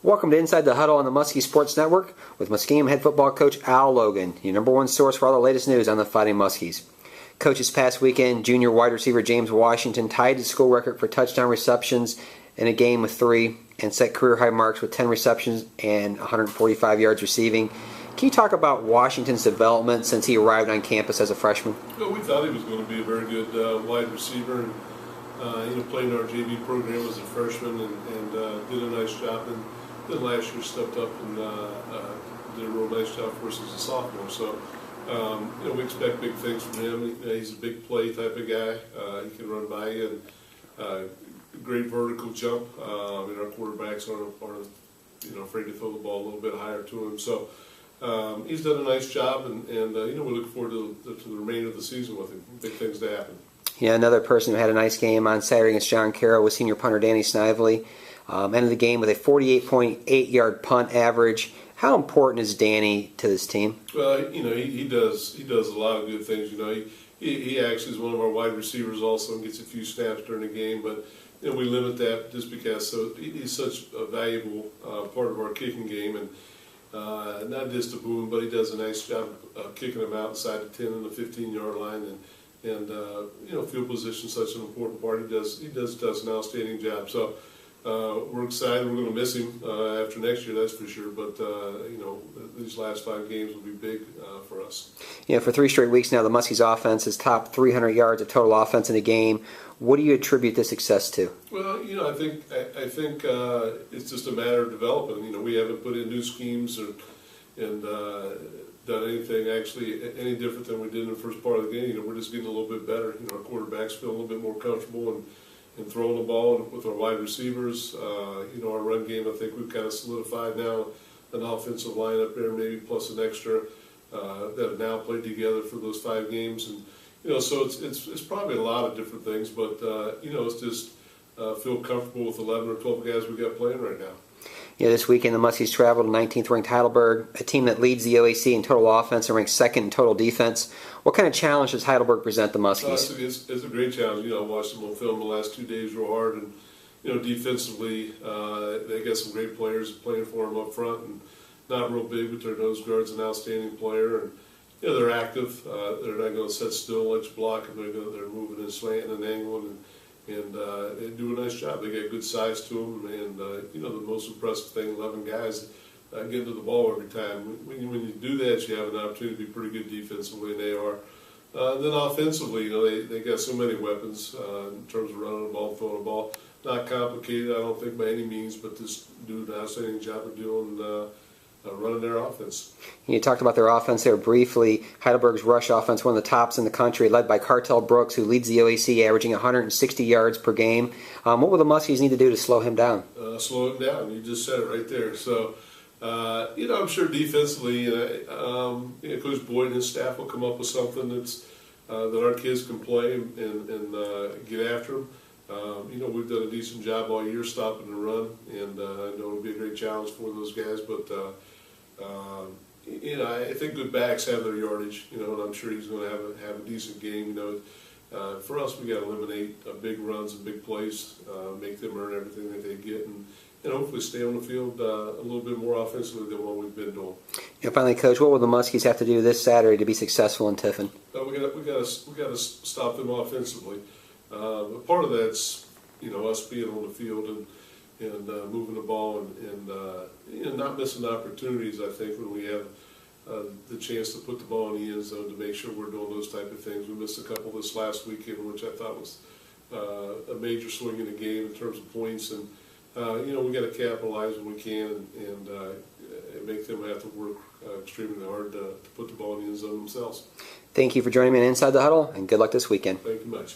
Welcome to Inside the Huddle on the Muskie Sports Network with Muskingum head football coach Al Logan, your number one source for all the latest news on the Fighting Muskies. Coach, this past weekend, junior wide receiver James Washington tied the school record for touchdown receptions in a game with 3 and set career high marks with 10 receptions and 145 yards receiving. Can you talk about Washington's development since he arrived on campus as a freshman? Well, we thought he was going to be a very good wide receiver. And, played in our JV program as a freshman and did a nice job. And then last year stepped up and did a real nice job for us as a sophomore. So, we expect big things from him. He's a big play type of guy. He can run by you and great vertical jump. And our quarterbacks aren't afraid to throw the ball a little bit higher to him. So he's done a nice job, and we look forward to the remainder of the season with him. Big things to happen. Yeah, another person who had a nice game on Saturday against John Carroll was senior punter Danny Snively. Ended the game with a 48.8-yard punt average. How important is Danny to this team? Well, he does a lot of good things. He actually is one of our wide receivers also and gets a few snaps during the game, but we limit that just because he's such a valuable part of our kicking game, and not just a boom, but he does a nice job of kicking them outside the 10 and the 15-yard line, and field position is such an important part. He does an outstanding job. So we're excited. We're going to miss him after next year, that's for sure. But these last 5 games will be big for us. For 3 straight weeks now, the Muskies' offense has topped 300 yards of total offense in a game. What do you attribute this success to? Well, I think it's just a matter of development. We haven't put in new schemes and done anything actually any different than we did in the first part of the game. We're just getting a little bit better. Our quarterbacks feel a little bit more comfortable in throwing the ball with our wide receivers. Our run game, I think we've kind of solidified now an offensive line up there, maybe plus an extra that have now played together for those 5 games. And so it's probably a lot of different things, but it's just feel comfortable with 11 or 12 guys we got playing right now. This weekend the Muskies traveled to 19th ranked Heidelberg, a team that leads the OAC in total offense and ranks 2nd in total defense. What kind of challenge does Heidelberg present the Muskies? It's a great challenge. I watched them on film the last 2 days real hard, and defensively they got some great players playing for them up front, and not real big, but their nose guard's an outstanding player, and they're active. They're not going to sit still, let you block, and they're moving and slanting and angling, and they do a nice job. They got good size to them, and the most impressive thing, 11 guys getting to the ball every time. When you do that, you have an opportunity to be pretty good defensively, and they are. Then offensively, they got so many weapons in terms of running the ball, throwing the ball. Not complicated, I don't think, by any means, but just do an outstanding job of doing running their offense. You talked about their offense there briefly. Heidelberg's rush offense, one of the tops in the country, led by Kartell Brooks, who leads the OAC, averaging 160 yards per game. What will the Muskies need to do to slow him down? Slow him down. You just said it right there. So, I'm sure defensively, Coach Boyd and his staff will come up with something that our kids can play and get after them. We've done a decent job all year stopping the run, and I know it'll be a great challenge for those guys. But I think good backs have their yardage. And I'm sure he's going to have a decent game. For us, we got to eliminate big runs and big plays, make them earn everything that they get, and hopefully stay on the field a little bit more offensively than what we've been doing. Finally, Coach, what will the Muskies have to do this Saturday to be successful in Tiffin? We got to stop them offensively. But part of that's us being on the field and moving the ball and not missing opportunities. I think when we have the chance to put the ball in the end zone to make sure we're doing those type of things. We missed a couple this last weekend, which I thought was a major swing in the game in terms of points. And we got to capitalize when we can and make them have to work extremely hard to put the ball in the end zone themselves. Thank you for joining me on Inside the Huddle, and good luck this weekend. Thank you much.